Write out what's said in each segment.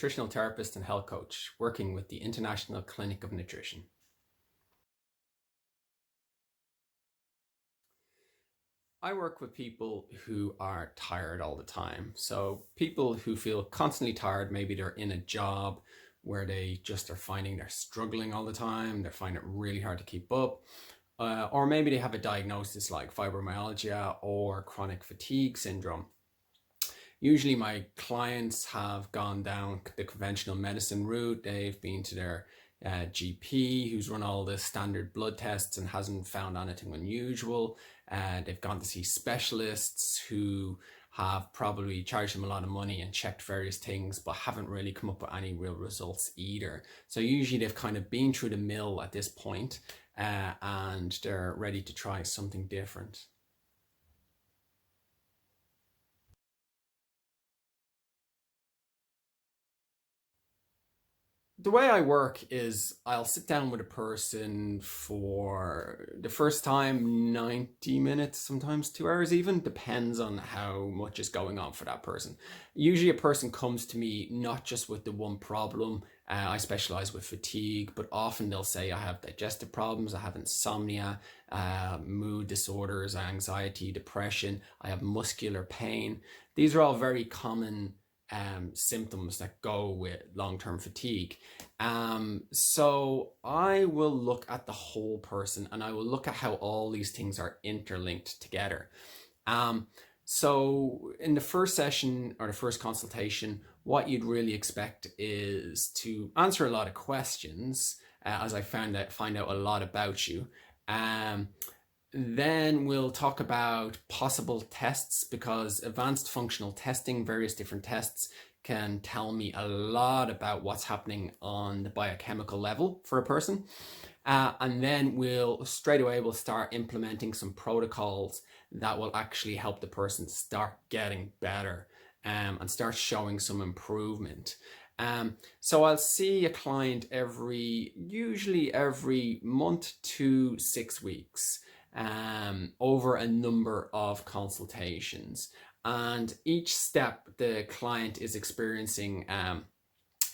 nutritional therapist and health coach working with the International Clinic of Nutrition. I work with people who are tired all the time. So people who feel constantly tired, maybe they're in a job where they just are finding they're struggling all the time, they're finding it really hard to keep up. Or maybe they have a diagnosis like fibromyalgia or chronic fatigue syndrome. Usually my clients have gone down the conventional medicine route. They've been to their GP who's run all the standard blood tests and hasn't found anything unusual. They've gone to see specialists who have probably charged them a lot of money and checked various things, but haven't really come up with any real results either. So usually they've kind of been through the mill at this point, and they're ready to try something different. The way I work is I'll sit down with a person for the first time 90 minutes, sometimes 2 hours even, depends on how much is going on for that person. Usually a person comes to me not just with the one problem. I specialize with fatigue, but often they'll say I have digestive problems, I have insomnia, mood disorders, anxiety, depression, I have muscular pain. These are all very common symptoms that go with long-term fatigue. So I will look at the whole person and I will look at how all these things are interlinked together. So in the first session or the first consultation, what you'd really expect is to answer a lot of questions, as I find out a lot about you. Then we'll talk about possible tests, because advanced functional testing, various different tests, can tell me a lot about what's happening on the biochemical level for a person. And then we'll start implementing some protocols that will actually help the person start getting better, and start showing some improvement. So I'll see a client usually every month to 6 weeks. Over a number of consultations, and each step the client is experiencing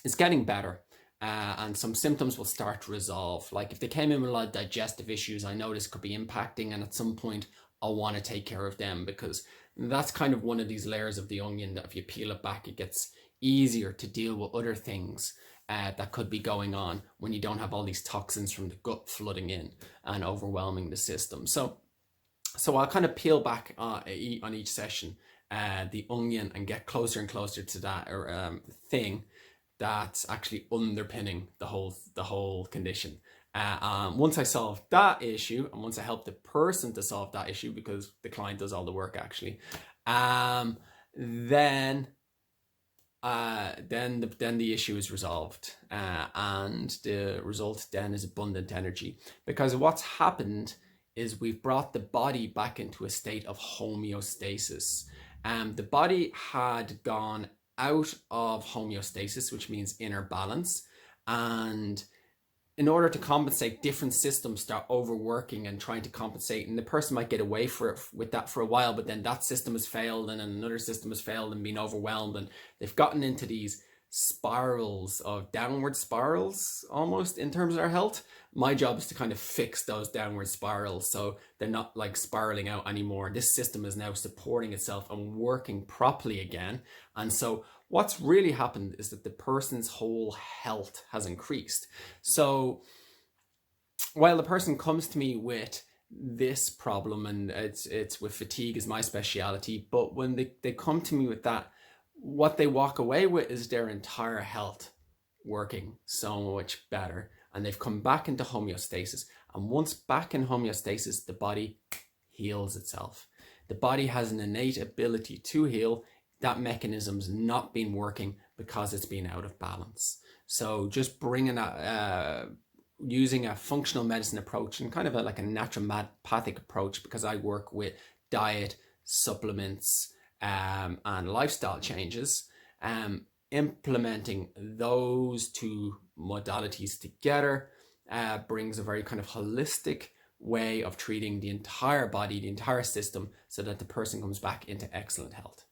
is getting better, and some symptoms will start to resolve. Like if they came in with a lot of digestive issues, I know this could be impacting, and at some point I'll want to take care of them, because that's kind of one of these layers of the onion that if you peel it back, it gets easier to deal with other things that could be going on when you don't have all these toxins from the gut flooding in and overwhelming the system. So I'll kind of peel back on each session the onion and get closer and closer to that thing that's actually underpinning the whole condition. Once I solve that issue, and once I help the person to solve that issue, because the client does all the work actually, then the issue is resolved, and the result then is abundant energy, because what's happened is we've brought the body back into a state of homeostasis. The body had gone out of homeostasis, which means inner balance, and in order to compensate, different systems start overworking and trying to compensate, and the person might get away with that for a while, but then that system has failed and another system has failed and been overwhelmed, and they've gotten into these spirals of downward spirals almost in terms of their health. My job is to kind of fix those downward spirals so they're not like spiraling out anymore. This system is now supporting itself and working properly again. And so what's really happened is that the person's whole health has increased. So while the person comes to me with this problem, and it's with fatigue is my speciality, but when they come to me with that, what they walk away with is their entire health working so much better, and they've come back into homeostasis. And once back in homeostasis, the body heals itself. The body has an innate ability to heal. That mechanism's not been working because it's been out of balance. So just bringing using a functional medicine approach and kind of like a naturopathic approach, because I work with diet, supplements, and lifestyle changes, implementing those two modalities together brings a very kind of holistic way of treating the entire body, the entire system, so that the person comes back into excellent health.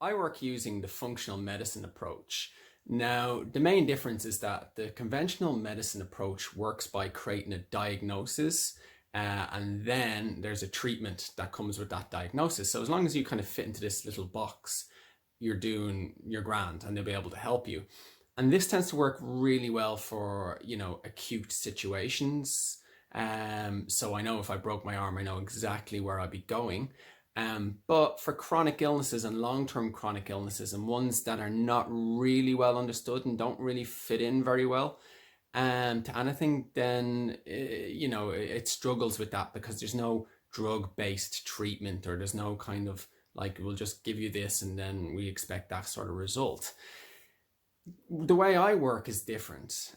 I work using the functional medicine approach. Now, the main difference is that the conventional medicine approach works by creating a diagnosis, and then there's a treatment that comes with that diagnosis. So as long as you kind of fit into this little box, you're grand, and they'll be able to help you. And this tends to work really well for, acute situations. So I know if I broke my arm, I know exactly where I'd be going. But for chronic illnesses and long-term chronic illnesses, and ones that are not really well understood and don't really fit in very well to anything, then it struggles with that, because there's no drug-based treatment, or there's no kind of like, we'll just give you this and then we expect that sort of result. The way I work is different.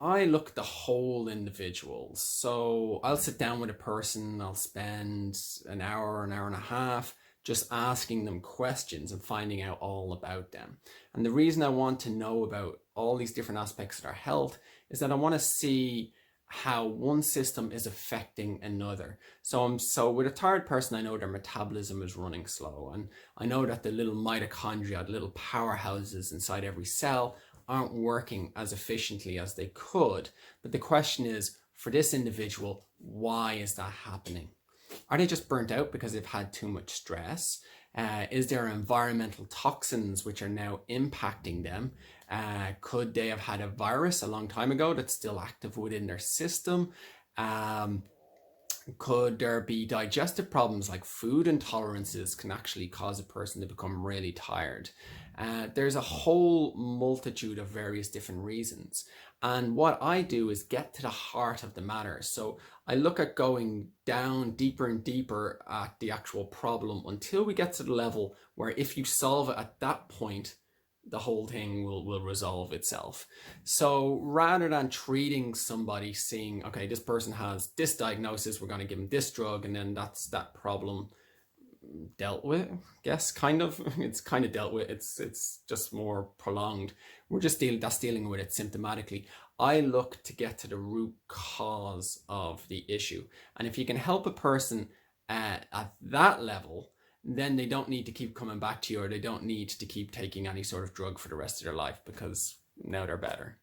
I look at the whole individual. So I'll sit down with a person, I'll spend an hour and a half just asking them questions and finding out all about them. And the reason I want to know about all these different aspects of their health is that I want to see how one system is affecting another. So with a tired person, I know their metabolism is running slow, and I know that the little mitochondria, the little powerhouses inside every cell, aren't working as efficiently as they could. But the question is, for this individual, why is that happening? Are they just burnt out because they've had too much stress? Is there environmental toxins which are now impacting them? Could they have had a virus a long time ago that's still active within their system? Could there be digestive problems, like food intolerances can actually cause a person to become really tired? There's a whole multitude of various different reasons. And what I do is get to the heart of the matter. So I look at going down deeper and deeper at the actual problem until we get to the level where if you solve it at that point, the whole thing will resolve itself. So rather than treating somebody, seeing, okay, this person has this diagnosis, we're going to give them this drug, and then that's that problem dealt with, I guess, kind of. It's kind of dealt with. It's just more prolonged. We're just dealing with it symptomatically. I look to get to the root cause of the issue. And if you can help a person at that level, then they don't need to keep coming back to you, or they don't need to keep taking any sort of drug for the rest of their life, because now they're better.